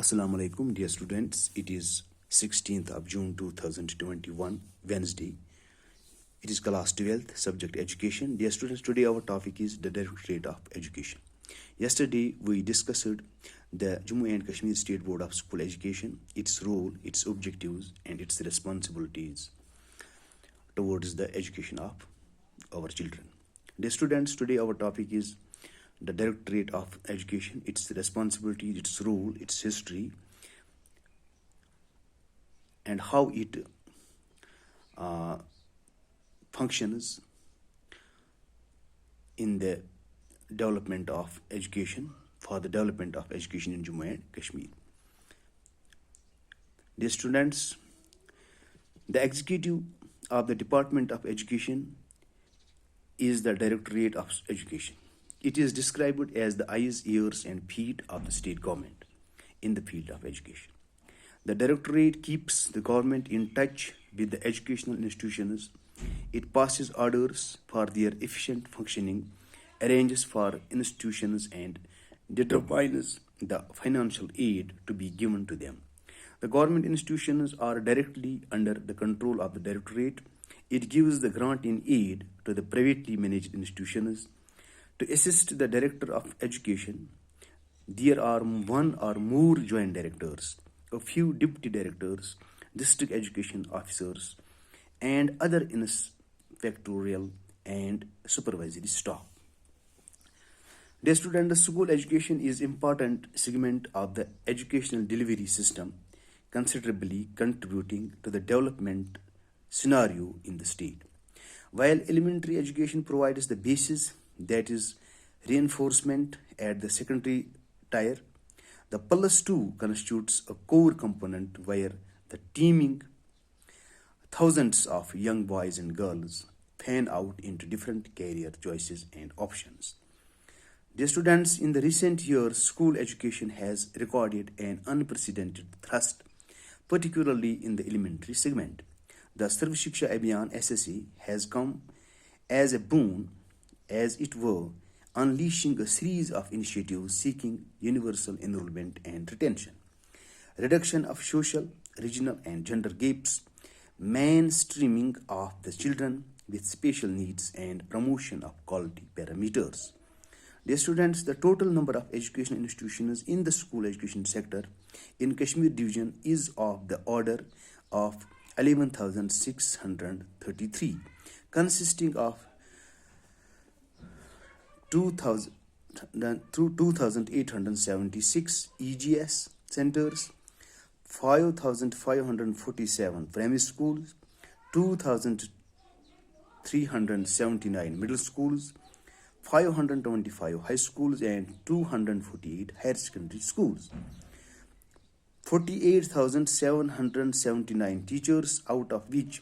Assalamu alaikum, dear students. It is 16th of June 2021, Wednesday. It is class 12th, subject education. Dear students, today our topic is the Directorate of Education. Yesterday, we discussed the Jammu and Kashmir State Board of School Education, its role, its objectives, and its responsibilities towards the education of our children. Dear students, today our topic is the Directorate of Education, its responsibility, its role, its history, and how it functions in the development of education, for the development of education in Jammu and Kashmir. Dear students, the executive of the Department of Education is the Directorate of Education. It is described as the eyes, ears, and feet of the state government in the field of education. The Directorate keeps the government in touch with the educational institutions. It passes orders for their efficient functioning, arranges for institutions, and determines the financial aid to be given to them. The government institutions are directly under the control of the Directorate. It gives the grant in aid to the privately managed institutions. To assist the Director of Education, there are one or more joint directors, a few deputy directors, district education officers, and other inspectorial and supervisory staff. Dear students, the school education is important segment of the educational delivery system, considerably contributing to the development scenario in the state. While elementary education provides the basis, that is reinforcement at the secondary tier, the plus 2 constitutes a core component where the teeming thousands of young boys and girls fan out into different career choices and options. Dear students, in the recent years, school education has recorded an unprecedented thrust, particularly in the elementary segment. The Sarv Shiksha Abhiyan SSA has come as a boon, as it were, unleashing a series of initiatives seeking universal enrollment and retention, reduction of social, regional, and gender gaps, mainstreaming of the children with special needs, and promotion of quality parameters. Dear students, the total number of educational institutions in the school education sector in Kashmir division is of the order of 11,633, consisting of 2,876 EGS centers, 5,547 primary schools, 2,379 middle schools, 525 high schools, and 248 higher secondary schools. 48,779 teachers, out of which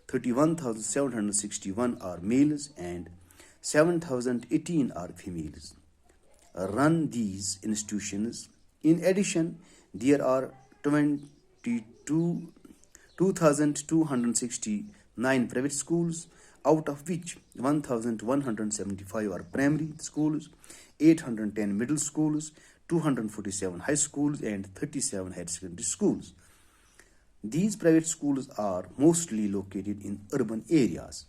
31,761 are males and 7,018 are females, run these institutions. In addition, there are 2,269 private schools, out of which 1,175 are primary schools, 810 middle schools, 247 high schools, and 37 higher secondary schools. These private schools are mostly located in urban areas.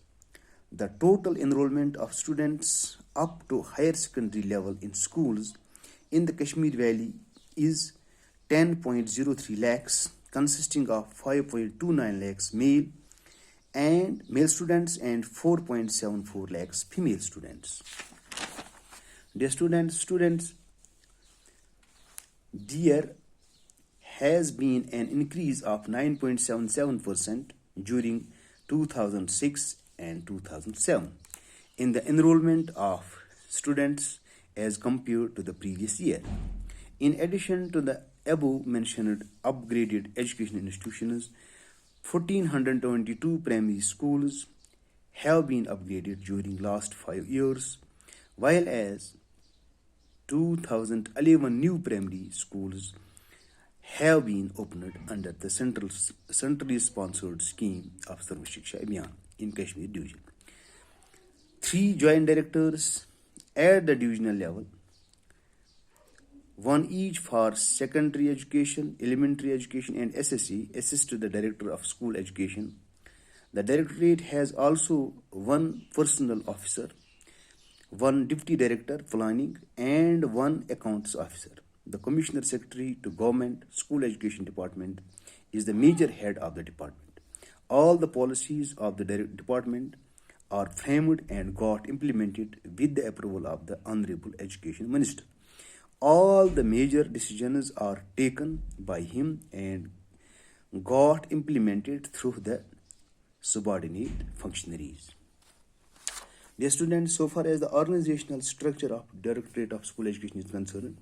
The total enrollment of students up to higher secondary level in schools in the Kashmir Valley is 10.03 lakhs, consisting of 5.29 lakhs male students and 4.74 lakhs female students. Dear students, there has been an increase of 9.77% during 2006 and 2007 in the enrollment of students as compared to the previous year. In addition to the above mentioned upgraded education institutions, 1,422 primary schools have been upgraded during last 5 years, while as 2,011 new primary schools have been opened under the centrally sponsored scheme of Sarv Shiksha Abhiyan in Kashmir division. 3 joint directors at the divisional level one each for secondary education, elementary education, and SSC, assist to the Director of School Education. The Directorate has also one personnel officer, one Deputy Director Planning, and one Accounts Officer. The Commissioner Secretary to Government School Education Department is the major head of the department. All the policies of the department are framed and got implemented with the approval of the Honorable Education Minister. All the major decisions are taken by him and got implemented through the subordinate functionaries. Dear students, so far as the organizational structure of Directorate of School Education is concerned,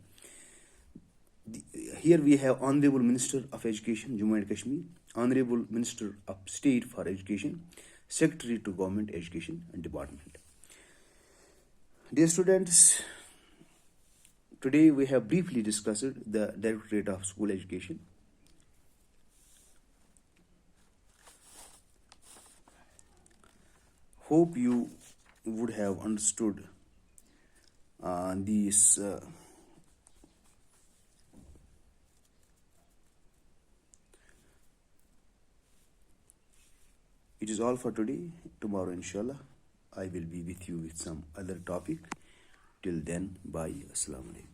here we have Honorable Minister of Education, Jammu and Kashmir, Honorable Minister of State for Education, Secretary to Government Education Department. Dear students, today we have briefly discussed the Directorate of School Education. Hope you would have understood these It is all for today. Tomorrow, inshallah, I will be with you with some other topic. Till then, bye. Assalamu alaikum.